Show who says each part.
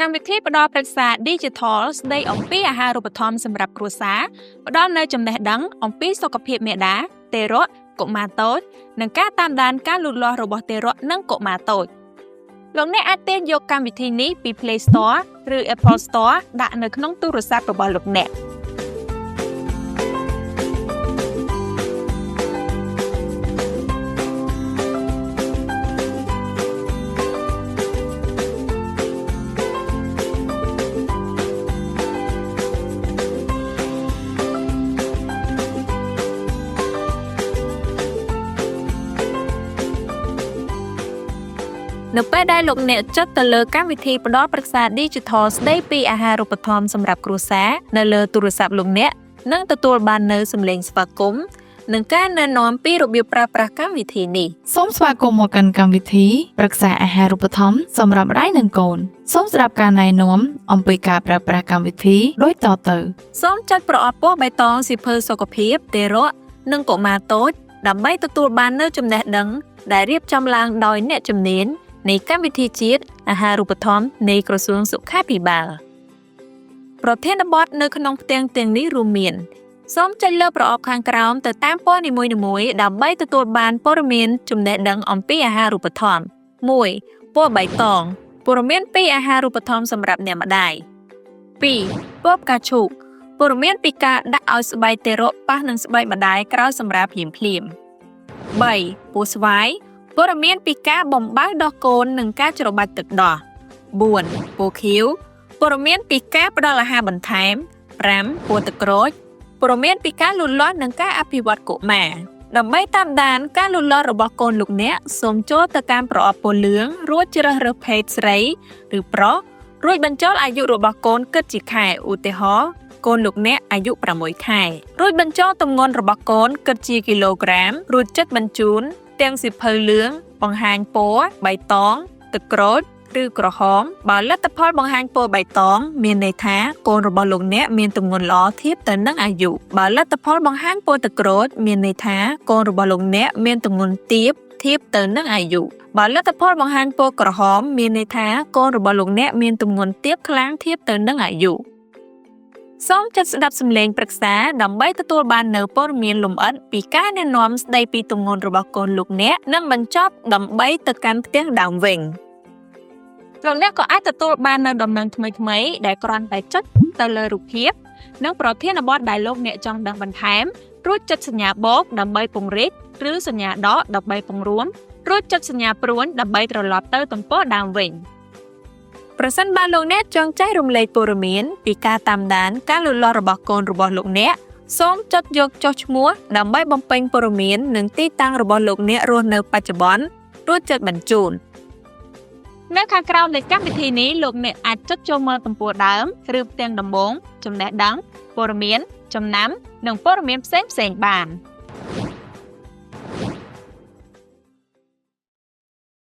Speaker 1: កម្មវិធីផ្ដល់ប្រឹក្សា Digital ស្ដីអំពីអាហារូបត្ថម្ភសម្រាប់គ្រួសារផ្ដល់នូវចំណេះដឹងអំពីសុខភាពមាតាទារកកុមារតូចនិងការតាមដានការលូតលាស់របស់ទារកនិងកុមារតូចលោកអ្នកអាចទាញយកកម្មវិធីនេះពី Play Store ឬ Apple Store ដាក់នៅក្នុងទូរស័ព្ទរបស់លោកអ្នកនៅពេលដែលលោកអ្នកចុចទៅលើកម្មវិធីផ្ដល់ប្រឹក្សា Digital ស្ដីពីអាហារូបត្ថម្ភសម្រាប់គ្រួសារនៅលើទូរស័ព្ទលោកអ្នកនឹងទទួលបាននូវសំឡេងស្វាគមន៍និងការណែនាំពីរបៀបប្រើប្រាស់កម្មវិធីនេះ
Speaker 2: សូមស្វាគមន៍មកកាន់កម្មវិធីប្រឹក្សាអាហារូបត្ថម្ភសម្រាប់ម្ដាយនិងកូនសូមស្ដាប់ការណែនាំអំពីការប្រើប្រាស់កម្មវិធីដូចតទៅ
Speaker 1: សូមចុចប្រអប់ពណ៌បៃតងសៀវភៅសុខភាពទារកនិងកុមារតូចដើម្បីទទួលបាននូវចំណេះដឹងដែលរៀបចំឡើងដោយអ្នកជំនាញនៃកម្មវិធីជាតិអាហារូបត្ថម្ភនៃក្រសួងសុខាភិបាលប្រធានបទនៅក្នុងផ្ទាំងទាំងនេះរួមមានសូមចុចលើប្រអប់ខាងក្រោមទៅតាមពណ៌នីមួយៗដើម្បីទទួលបានព័ត៌មានចំណេះដឹងអំពីអាហារូបត្ថម្ភ 1. ពណ៌បៃតងព័ត៌មានពីអាហារូបត្ថម្ភសម្រាប់អ្នកម្ដាយ 2. ពណ៌ផ្កាឈូកព័ត៌មានពីការដាក់ឲ្យស្បែកទារកប៉ះនឹងស្បែកម្ដាយក្រោយសម្រាលភ្លាមៗ 3. ពណ៌ស្វាយព័ត៌មានពីការបំបៅដោះកូននិងការច្របាច់ទឹកដោះ 4. ពណ៌ខៀវព័ត៌មានពីការផ្ដល់អាហារបន្ថែម 5. ពណ៌ទឹកក្រូចព័ត៌មានពីការលូតលាស់និងការអភិវឌ្ឍកុមារដើម្បីតាមដានការលូតលាស់របស់កូនលោកអ្នកសូមចូលទៅកាន់ប្រអប់ពណ៌លឿងរួចជ្រើសរើសភេទស្រីឬប្រុសរួចបញ្ចូលអាយុរបស់កូនគិតជាខែឧទាហរណ៍កូនលោកអ្នកអាយុ6ខែរួចបញ្ចូលទម្ងន់របស់កូនគិតជាគីឡូក្រាមរួចចុចបញ្ជូនទាំងសៀវភៅលឿងបង្ហាញពណ៌បៃតងទឹកក្រូចឬក្រហមបើលទ្ធផលបង្ហាញពណ៌បៃតងមានន័យថាកូនរបស់លោកអ្នកមានទម្ងន់ល្អធៀបទៅនឹងអាយុបើលទ្ធផលបង្ហាញពណ៌ទឹកក្រូចមានន័យថាកូនរបស់លោកអ្នកមានទម្ងន់ទាបធៀបទៅនឹងអាយុបើលទ្ធផលបង្ហាញពណ៌ក្រហមមានន័យថាកូនរបស់លោកអ្នកមានទម្ងន់ទាបខ្លាំងធៀបទៅនឹងអាយុសូមចុចស្ដាប់សំឡេងប្រឹក្សាដើម្បីទទួលបាននូវព័ត៌មានលម្អិតពីការណែនាំស្ដីពីទម្ងន់របស់កូនលោកអ្នកនិងបញ្ចប់ដើម្បីទៅកាន់ផ្ទាំងដើមវិញលោកអ្នកក៏អាចទទួលបាននូវដំណឹងថ្មីៗដែលគ្រាន់តែចុចទៅលើរូបភាពនិងប្រធានបទដែលលោកអ្នកចង់ដឹងបន្ថែមរួចចុចសញ្ញាបូកដើម្បីពង្រីកឬសញ្ញាដកដើម្បីពង្រួមរួចចុចសញ្ញាព្រួញដើម្បីត្រឡប់ទៅទំព័រដើមវិញប្រសិនបើលោកអ្នកចង់ចែករំលែកព័ត៌មានពីការតាមដានការលូតលាស់របស់កូនរបស់លោកអ្នកសូមចុចយកចុះឈ្មោះដើម្បីបំពេញព័ត៌មាននិងទីតាំងរបស់លោកអ្នករស់នៅបច្ចុប្បន្នរួចចុចបញ្ជូននៅខាងក្រោមនៃកម្មវិធីនេះលោកអ្នកអាចចុចចូលមើលទំព័រដើមឬផ្ទាំងដំបូងចំណេះដឹងព័ត៌មានចំណាំនិងព័ត៌មានផ្សេងៗបាន